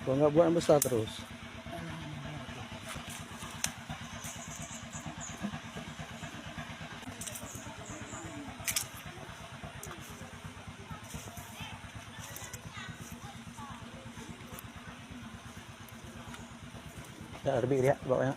Kalau nggak buat besar terus. Ya, lebih dia bawahnya.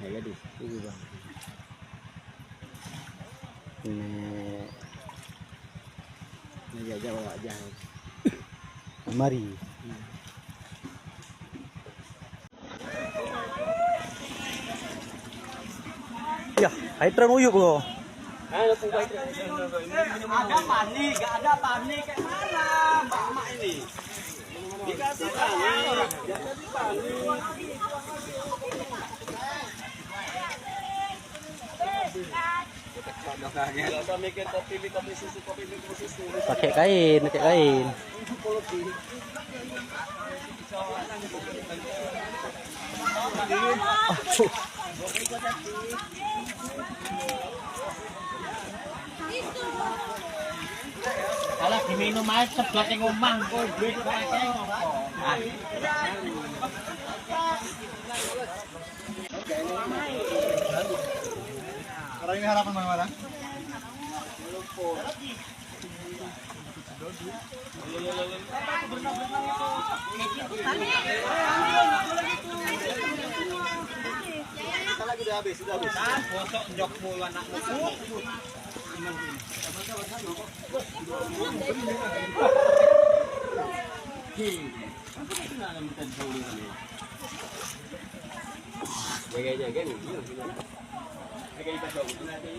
Ya di itu bang. Ini aja bawa aja. Mari. Ya, air terang uyup kok. Ada panik, gak ada panik kayak mana Mbak Mak ini? Dikasih panik, jadi panik. Pakai kain, pakai kain. Kalau diminum air sebelah yang ngomong, kok duit pakai Orang ini harapan mana? Lagi sudah habis, sudah habis. Bosok jok mulu anak. Jaga-jaga nih. Jaga-jaga nanti.